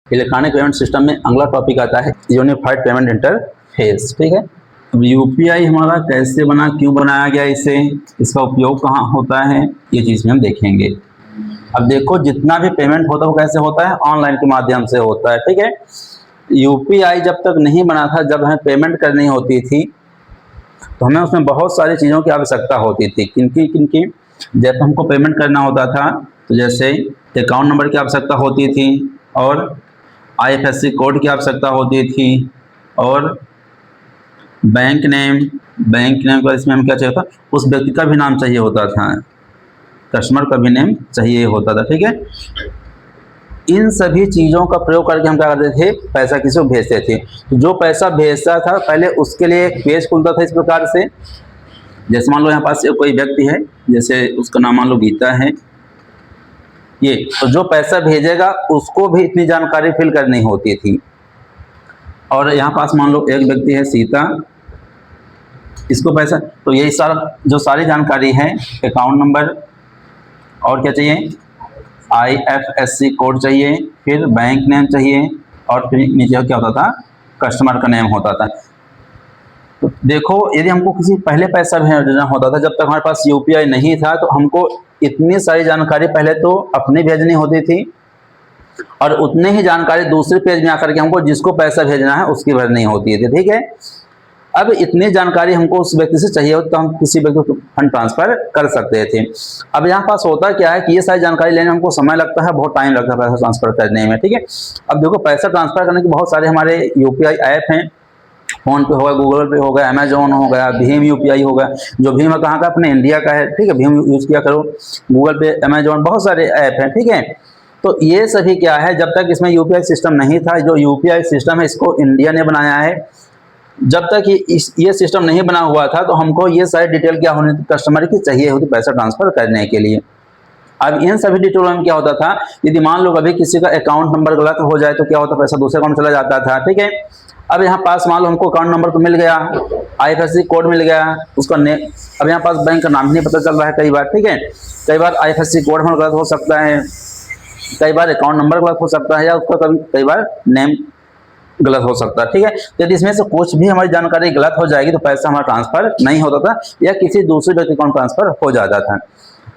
Electronic payment system में अगला topic आता है यूनिफाइड पेमेंट इंटरफेस। ठीक है, अब यूपीआई हमारा कैसे बना, क्यों बनाया गया इसे, इसका उपयोग कहाँ होता है, ये चीज़ में हम देखेंगे। अब देखो, जितना भी पेमेंट होता है वो कैसे होता है, ऑनलाइन के माध्यम से होता है। ठीक है, यूपीआई जब तक नहीं बना था, जब हमें पेमेंट करनी होती थी तो हमें उसमें बहुत सारी चीज़ों की आवश्यकता होती थी। किनकी जब हमको पेमेंट करना होता था तो जैसे अकाउंट नंबर की आवश्यकता होती थी, और आईएफएससी कोड की आवश्यकता होती थी, और बैंक नेम का इसमें हम क्या चाहिए होता, उस व्यक्ति का भी नाम चाहिए होता था, कस्टमर का भी नेम चाहिए होता था। ठीक है, इन सभी चीज़ों का प्रयोग करके हम क्या करते थे, पैसा किसी को भेजते थे। तो जो पैसा भेजता था पहले उसके लिए एक पेज खुलता था इस प्रकार से। जैसे मान लो यहाँ पास कोई व्यक्ति है, जैसे उसका नाम मान लो गीता है, ये तो जो पैसा भेजेगा उसको भी इतनी जानकारी फिल करनी होती थी। और यहाँ पास मान लो एक व्यक्ति है सीता, इसको पैसा, तो यही सारा जो सारी जानकारी है, अकाउंट नंबर और क्या चाहिए, आईएफएससी कोड चाहिए, फिर बैंक नेम चाहिए, और फिर नीचे क्या होता था, कस्टमर का नेम होता था। तो देखो, यदि हमको किसी पहले पैसा भेजना होता था, जब तक हमारे पास यूपीआई नहीं था, तो हमको इतनी सारी जानकारी पहले तो अपनी भेजनी होती थी, और उतनी ही जानकारी दूसरे पेज में आकर के हमको जिसको पैसा भेजना है उसकी भरनी होती थी। ठीक है, अब इतनी जानकारी हमको उस व्यक्ति से चाहिए तो हम किसी व्यक्ति को फंड ट्रांसफर कर सकते थे। अब यहाँ पास होता क्या है कि ये सारी जानकारी लेने में हमको समय लगता है, बहुत टाइम लगता है पैसा ट्रांसफर करने में। ठीक है, अब देखो, पैसा ट्रांसफर करने के बहुत सारे हमारे यूपीआई ऐप हैं, फोन पे हो गया, गूगल पे हो गया, अमेजोन हो गया, भीम यूपीआई हो गया। जो भीम है कहाँ का, अपने इंडिया का है। ठीक है, भीम यूज किया करो, गूगल पे, अमेजोन, बहुत सारे ऐप हैं। ठीक है, तो ये सभी क्या है, जब तक इसमें यूपीआई सिस्टम नहीं था, जो यूपीआई सिस्टम है इसको इंडिया ने बनाया है। जब तक ये सिस्टम नहीं बना हुआ था तो हमको ये सारी डिटेल क्या होनी थी, कस्टमर की चाहिए होती पैसा ट्रांसफर करने के लिए। अब इन सभी डिटेलों में क्या होता था, यदि मान लो कभी किसी का अकाउंट नंबर गलत हो जाए तो क्या होता, पैसा दूसरे अकाउंट में चला जाता था। ठीक है, अब यहाँ पास मान लो हमको अकाउंट नंबर तो मिल गया, आईएफएससी कोड मिल गया, उसका अब यहाँ पास बैंक का नाम ही नहीं पता चल रहा है कई बार। ठीक है, कई बार आईएफएससी कोड हमारा गलत हो सकता है, कई बार अकाउंट नंबर गलत हो सकता है, या उसका कई बार नेम गलत हो सकता है। ठीक है, यदि इसमें से कुछ भी हमारी जानकारी गलत हो जाएगी तो पैसा हमारा ट्रांसफर नहीं होता था, या किसी दूसरे व्यक्ति अकाउंट ट्रांसफर हो जाता था।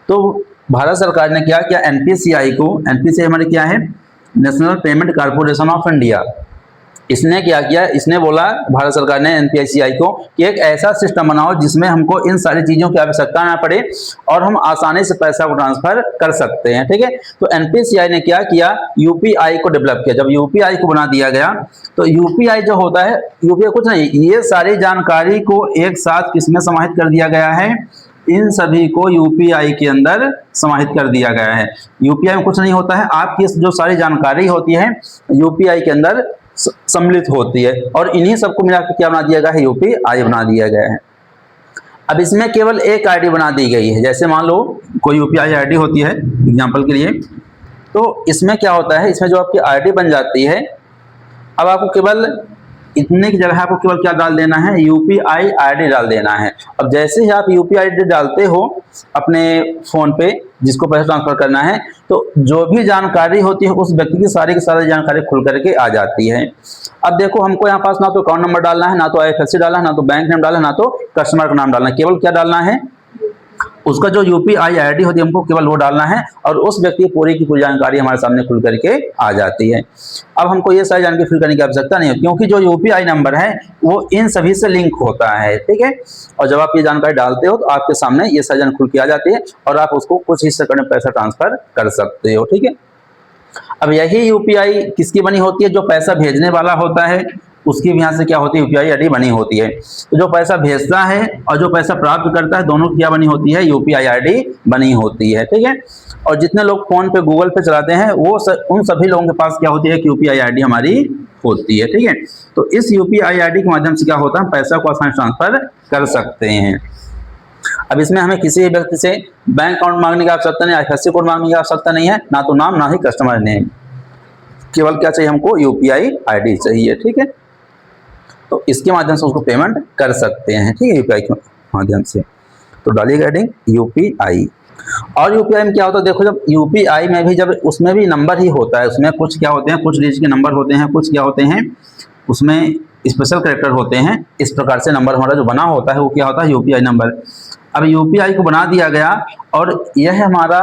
तो भारत सरकार ने क्या किया, एनपीसीआई को, एनपीसीआई हमारे क्या है, national payment corporation of India, इसने क्या किया, इसने बोला भारत सरकार ने एनपीसीआई को कि एक ऐसा सिस्टम बनाओ जिसमें हमको इन सारी चीज़ों की आवश्यकता ना पड़े और हम आसानी से पैसा को ट्रांसफर कर सकते हैं। ठीक है, तो एनपीसीआई ने क्या किया, यूपीआई को डेवलप किया। जब यूपीआई को बना दिया गया तो यूपीआई जो होता है, यूपीआई कुछ नहीं, ये सारी जानकारी को एक साथ किसमें समाहित कर दिया गया है, इन सभी को यूपीआई के अंदर समाहित कर दिया गया है। यूपीआई में कुछ नहीं होता है, आपकी जो सारी जानकारी होती है यूपीआई के अंदर सम्मिलित होती है, और इन्हीं सबको मिलाकर क्या बना दिया गया है, यूपीआई बना दिया गया है। अब इसमें केवल एक आईडी बना दी गई है। जैसे मान लो कोई यूपीआई आईडी होती है एग्जांपल के लिए, तो इसमें क्या होता है, इसमें जो आपकी आईडी बन जाती है, अब आपको केवल इतने की जगह आपको केवल क्या डाल देना है, यूपीआई आईडी डाल देना है। अब जैसे ही आप यूपीआई आईडी डालते हो अपने फोन पे जिसको पैसा ट्रांसफर करना है, तो जो भी जानकारी होती है उस व्यक्ति की सारी जानकारी खुल करके आ जाती है। अब देखो, हमको यहाँ पास ना तो अकाउंट नंबर डालना है, ना तो आईएफएससी डालना है, ना तो बैंक नेम डालना है, ना तो कस्टमर का नाम डालना है, केवल क्या डालना है, उसका जो यूपीआई आईडी होती है हमको केवल वो डालना है, और उस व्यक्ति की पूरी जानकारी हमारे सामने खुल करके आ जाती है। अब हमको ये सारी जानकारी फिल करने की आवश्यकता नहीं है, क्योंकि जो यूपीआई नंबर है वो इन सभी से लिंक होता है। ठीक है, और जब आप ये जानकारी डालते हो तो आपके सामने ये सारी जानकारी खुल के आ जाती है, और आप उसको कुछ ही सेकंड में पैसा ट्रांसफर कर सकते हो। ठीक है, अब यही यूपीआई किसकी बनी होती है, जो पैसा भेजने वाला होता है उसकी भी यहाँ से क्या होती है, यूपीआई आईडी बनी होती है। तो जो पैसा भेजता है और जो पैसा प्राप्त करता है, दोनों की क्या बनी होती है, यूपीआई आईडी बनी होती है। ठीक है, और जितने लोग फोन पे गूगल पे चलाते हैं वो उन सभी लोगों के पास क्या होती है, यूपीआई आईडी हमारी होती है। ठीक है, तो इस यूपीआई आईडी के माध्यम से क्या होता है, हम पैसा को आसानी ट्रांसफर कर सकते हैं। अब इसमें हमें किसी व्यक्ति से बैंक अकाउंट मांगने की आवश्यकता नहीं, आईएफएससी कोड मांगने की आवश्यकता नहीं है, ना तो नाम, ना ही कस्टमर नेम, केवल क्या चाहिए हमको, यूपीआई आईडी चाहिए। ठीक है, तो इसके माध्यम से उसको पेमेंट कर सकते हैं। ठीक है, यूपीआई के माध्यम से। तो डालिएगा हेडिंग यूपीआई। और यूपीआई में क्या होता है, देखो जब यूपीआई में भी जब उसमें भी नंबर ही होता है, उसमें कुछ क्या होते हैं, कुछ डिजिट के नंबर होते हैं, कुछ क्या होते हैं उसमें स्पेशल कैरेक्टर होते हैं। इस प्रकार से नंबर हमारा जो बना होता है वो क्या होता है, यूपीआई नंबर। अब यूपीआई को बना दिया गया और यह हमारा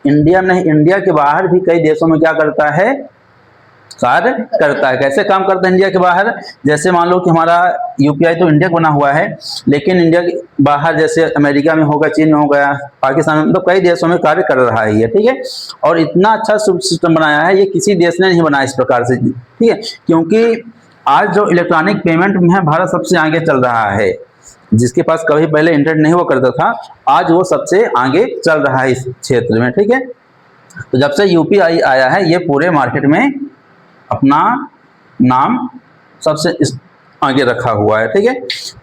इंडिया में, इंडिया के बाहर भी कई देशों में क्या करता है, कार्य करता है। कैसे काम करता है इंडिया के बाहर, जैसे मान लो कि हमारा यूपीआई तो इंडिया का बना हुआ है, लेकिन इंडिया के बाहर जैसे अमेरिका में होगा, चीन में होगा, पाकिस्तान में, तो कई देशों में कार्य कर रहा है ये, ठीक है। और इतना अच्छा सिस्टम बनाया है, ये किसी देश ने नहीं बनाया इस प्रकार से, ठीक है। क्योंकि आज जो इलेक्ट्रॉनिक पेमेंट में भारत सबसे आगे चल रहा है। जिसके पास कभी पहले इंटरनेट नहीं हुआ करता था, आज वो सबसे आगे चल रहा है इस क्षेत्र में, ठीक है। तो जब से यूपीआई आया है, ये पूरे मार्केट में अपना नाम सबसे आगे रखा हुआ है, ठीक है।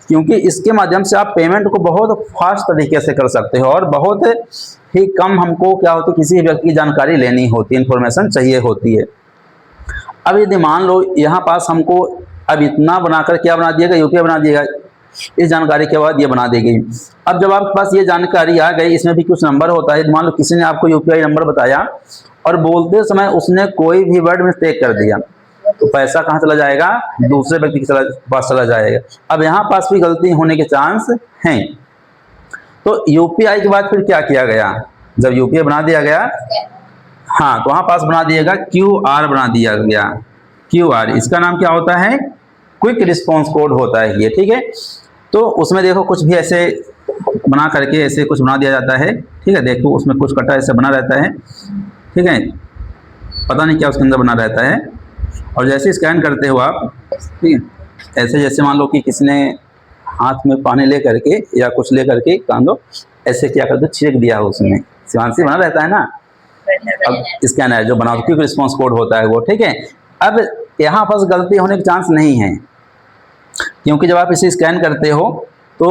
क्योंकि इसके माध्यम से आप पेमेंट को बहुत फास्ट तरीके से कर सकते हो और बहुत ही कम हमको क्या होती है, किसी व्यक्ति की जानकारी लेनी होती है, इंफॉर्मेशन चाहिए होती है। अब यदि मान लो यहाँ पास हमको अब इतना बनाकर क्या बना दिएगा, यूपीआई बना दिएगा, इस जानकारी के बाद ये बना दी गई। अब जब आपके पास ये जानकारी आ गई, इसमें भी कुछ नंबर होता है, मान लो किसी ने आपको यूपीआई नंबर बताया और बोलते समय उसने कोई भी वर्ड मिस्टेक कर दिया, तो पैसा कहाँ चला जाएगा, दूसरे व्यक्ति के पास चला जाएगा। अब यहाँ पास भी गलती होने के चांस हैं। तो यूपीआई के बाद फिर क्या किया गया, जब यूपीआई बना दिया गया, हाँ, तो वहाँ पास बना दिएगा क्यूआर बना दिया गया। क्यूआर, इसका नाम क्या होता है, क्विक रिस्पॉन्स कोड होता है ये, ठीक है। तो उसमें देखो कुछ भी ऐसे बना करके ऐसे कुछ बना दिया जाता है, ठीक है। देखो उसमें कुछ कटा ऐसे बना रहता है, ठीक है, पता नहीं क्या उसके अंदर बना रहता है। और जैसे स्कैन करते हो आप, ठीक है, ऐसे जैसे मान लो कि किसी ने हाथ में पानी ले करके या कुछ ले करके कान दो ऐसे क्या कर दो, छिड़क दिया हो उसमें, शिवांशी बना रहता है ना। अब स्कैनर जो बना क्विक रिस्पॉन्स कोड होता है वो, ठीक है। अब यहाँ पास गलती होने के चांस नहीं है, क्योंकि जब आप इसे स्कैन करते हो तो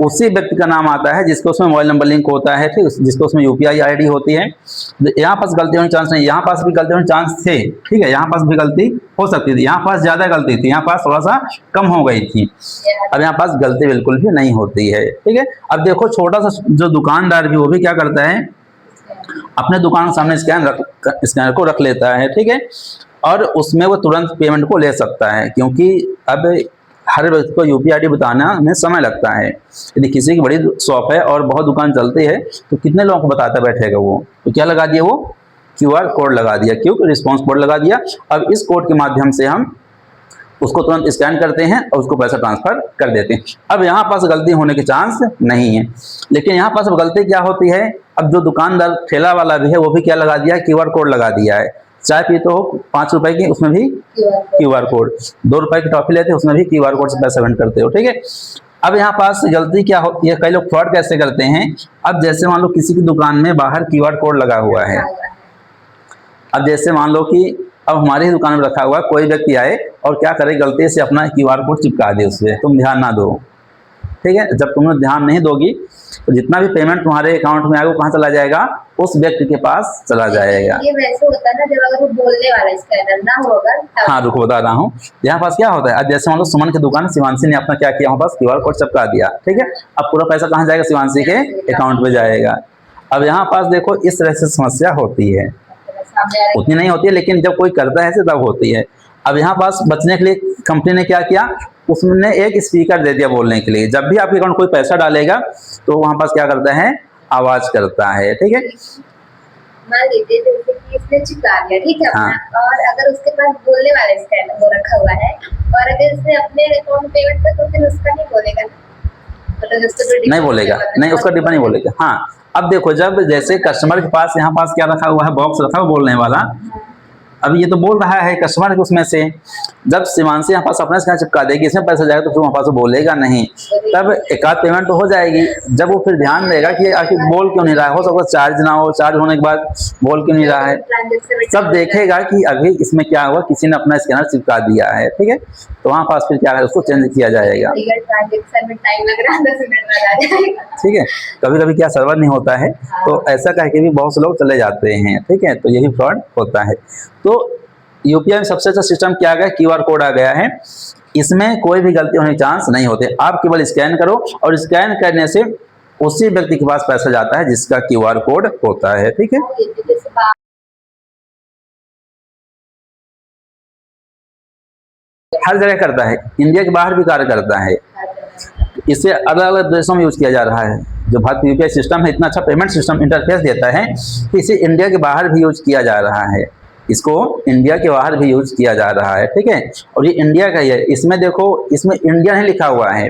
उसी व्यक्ति का नाम आता है जिसको उसमें मोबाइल नंबर लिंक होता है, ठीक, जिसको उसमें यूपीआई आईडी होती है। यहाँ पास गलती होने चांस नहीं, यहाँ पास भी गलती होने चांस थे, ठीक है, यहाँ पास भी गलती हो सकती थी, यहाँ पास ज़्यादा गलती थी, यहाँ पास थोड़ा सा कम हो गई थी। अब यहाँ पास गलती बिल्कुल भी नहीं होती है, ठीक है। अब देखो छोटा सा जो दुकानदार भी, वो भी क्या करता है, अपने दुकान के सामने स्कैनर को रख लेता है, ठीक है, और उसमें वो तुरंत पेमेंट को ले सकता है। क्योंकि अब हर व्यक्ति को यूपीआई बताना में समय लगता है। यदि किसी की बड़ी शॉप है और बहुत दुकान चलती है तो कितने लोगों को बताता बैठेगा वो, तो क्या लगा दिया, वो क्यूआर कोड लगा दिया, क्विक रिस्पॉन्स कोड लगा दिया। अब इस कोड के माध्यम से हम उसको तुरंत स्कैन करते हैं और उसको पैसा ट्रांसफर कर देते हैं। अब यहाँ पास गलती होने के चांस नहीं है, लेकिन यहाँ पास गलती क्या होती है, अब जो दुकानदार ठेला वाला भी है वो भी क्या लगा दिया है, क्यूआर कोड लगा दिया है। चाय पीते हो 5 रुपए की, उसमें भी क्यूआर कोड, 2 रुपए की टॉफी लेते हो उसमें भी क्यूआर कोड से पैसा पेमेंट करते हो, ठीक है। अब यहाँ पास गलती क्या होती है, कई लोग फ्रॉड कैसे करते हैं। अब जैसे मान लो किसी की दुकान में बाहर क्यूआर कोड लगा हुआ है, अब जैसे मान लो कि अब हमारी ही दुकान में रखा हुआ है, कोई व्यक्ति आए और क्या करे, गलती से अपना क्यूआर कोड चिपका दे उस पर, तुम ध्यान ना दो, ठीक है। जब तुम ध्यान नहीं दोगी तो जितना भी पेमेंट तुम्हारे अकाउंट में आएगा वो कहाँ चला जाएगा, उस व्यक्ति के पास चला जाएगा। ये वैसे होता है ना जब अगर वो बोलने वाला स्कैनर ना होगा। हाँ रुको बता रहा हूँ, यहाँ पास क्या होता है, अब जैसे मान लो सुमन की दुकान, शिवांशी ने अपना क्या किया, वहाँ पास क्यूआर कोड चिपका दिया, ठीक है। अब पूरा पैसा कहाँ जाएगा, शिवांशी के अकाउंट में जाएगा। अब यहाँ पास देखो इस तरह से समस्या होती है, उतनी नहीं होती है, लेकिन जब कोई करता है तब होती है। अब यहाँ पास बचने के लिए कंपनी ने क्या किया, उसने एक स्पीकर दे दिया बोलने के लिए। जब भी आपके अकाउंट कोई पैसा डालेगा तो वहाँ पास क्या करता है, आवाज करता है, ठीक है। मान लीजिए जैसे कि इसने चिपका दिया, ठीक है, हाँ। और अगर उसके पास बोलने वाला स्कैनर वो रखा हुआ है और अगर इसने अपने अकाउंट में पेमेंट कर तो फिर उसका नहीं बोलेगा ना, मतलब नहीं बोलेगा, नहीं उसका डिब्बा नहीं बोलेगा। हाँ, अब देखो जब जैसे कस्टमर के पास यहाँ पास क्या रखा हुआ है, बॉक्स रखा हुआ बोलने वाला, अब ये तो बोल रहा है कस्टमर के उसमें से, जब शिवांशी यहाँ पास अपना स्कैनर चिपका देगी, इसमें पैसा जाएगा तो फिर वहाँ पास बोलेगा नहीं, तब एक आध पेमेंट तो हो जाएगी। जब वो फिर ध्यान देगा कि आखिर बोल क्यों नहीं रहा है, हो सकता है चार्ज ना हो, चार्ज होने के बाद बोल क्यों नहीं रहा है, तब देखेगा कि अभी इसमें क्या हुआ, किसी ने अपना स्कैनर चिपका दिया है, ठीक है। तो वहाँ पास फिर क्या है, उसको चेंज किया जाएगा, ठीक है। कभी कभी क्या सर्वर नहीं होता है तो ऐसा कह के भी बहुत से लोग चले जाते हैं, ठीक है, तो यही फ्रॉड होता है। तो यूपीआई में सबसे अच्छा सिस्टम क्या आ गया, क्यूआर कोड आ गया है, इसमें कोई भी गलती होने के चांस नहीं होते। आप केवल स्कैन करो और स्कैन करने से उसी व्यक्ति के पास पैसा जाता है जिसका QR कोड होता है। ठीक है, जैसे बाहर हर जगह करता है, इंडिया के बाहर भी कार्य करता है। इसे अलग अलग देशों में यूज किया जा रहा है। जो भारत UPI सिस्टम है इतना अच्छा पेमेंट सिस्टम इंटरफेस देता है कि इसे इंडिया के बाहर भी यूज किया जा रहा है, इसको इंडिया के बाहर भी यूज किया जा रहा है। ठीक है, और ये इंडिया का ही है। इसमें देखो, इसमें इंडिया नहीं लिखा हुआ है।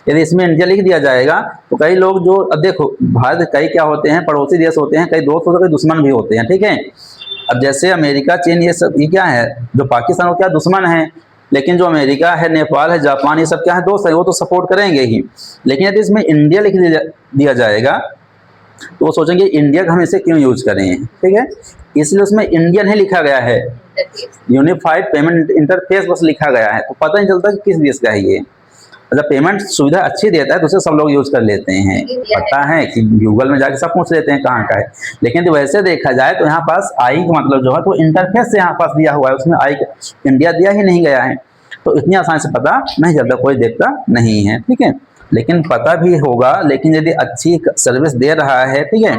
यदि इसमें इंडिया लिख दिया जाएगा तो कई लोग जो, अब देखो भारत कई क्या होते हैं, पड़ोसी देश होते हैं, कई दोस्त होते हैं, कई दुश्मन भी होते हैं। ठीक है, अब जैसे अमेरिका, चीन, ये सब ये क्या है, जो पाकिस्तान वो क्या दुश्मन है, लेकिन जो अमेरिका है, नेपाल है, जापान, ये सब क्या है, दोस्त है, वो तो सपोर्ट करेंगे ही। लेकिन यदि इसमें इंडिया लिख दिया जाएगा तो वो सोचेंगे इंडिया का हम इसे क्यों यूज करें। ठीक है, इसलिए उसमें इंडिया नहीं लिखा गया है, यूनिफाइड पेमेंट इंटरफेस बस लिखा गया है, तो पता नहीं चलता कि किस देश का है ये। मतलब पेमेंट सुविधा अच्छी देता है तो उसे सब लोग यूज कर लेते हैं। पता है कि गूगल में जाके सब पूछ लेते हैं कहाँ का है, लेकिन तो वैसे देखा जाए तो यहाँ पास आई का मतलब जो है तो इंटरफेस से यहाँ पास दिया हुआ है, उसमें आई इंडिया दिया ही नहीं गया है, तो इतनी आसानी से पता नहीं चलता, कोई देखता नहीं है। ठीक है, लेकिन पता भी होगा, लेकिन यदि अच्छी सर्विस दे रहा है, ठीक है,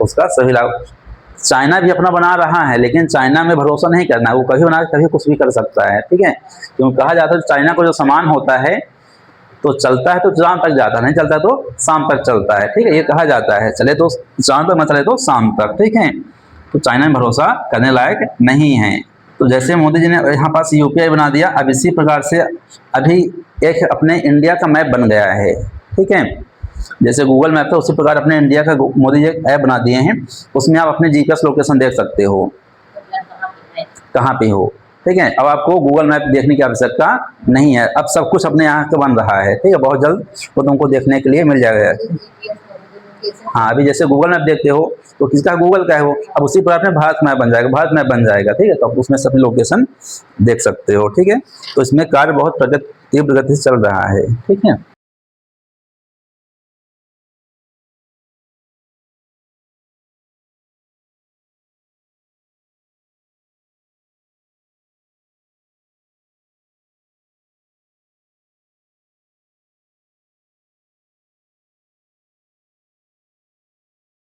उसका सही लाभ। चाइना भी अपना बना रहा है, लेकिन चाइना में भरोसा नहीं करना, वो कभी बना कभी कुछ भी कर सकता है। ठीक है, क्योंकि कहा जाता है चाइना को जो सामान होता है तो चलता है तो चांद तक जाता है, नहीं चलता तो शाम तक चलता है। ठीक है, ये कहा जाता है, चले तो चांद तक, न चले तो शाम तक। ठीक है, तो चाइना में भरोसा करने लायक नहीं है। तो जैसे मोदी जी ने यहाँ पास UPI बना दिया, अब इसी प्रकार से अभी एक अपने इंडिया का मैप बन गया है। ठीक है, जैसे गूगल मैप है उसी प्रकार अपने इंडिया का मोदी जी ऐप बना दिए हैं, उसमें आप अपने GPS लोकेशन देख सकते हो कहाँ पे हो। ठीक है, अब आपको गूगल मैप देखने की आवश्यकता नहीं है, अब सब कुछ अपने यहाँ का बन रहा है। ठीक है, बहुत जल्द वो तुमको देखने के लिए मिल जाएगा। हाँ, अभी जैसे गूगल मैप देखते हो तो किसका गूगल का है वो, अब उसी पर अपने भारत मैप बन जाएगा, भारत मैप बन जाएगा। ठीक है, तो आप उसमें सभी लोकेशन देख सकते हो। ठीक है, तो इसमें कार्य बहुत तीव्र गति से चल रहा है। ठीक है।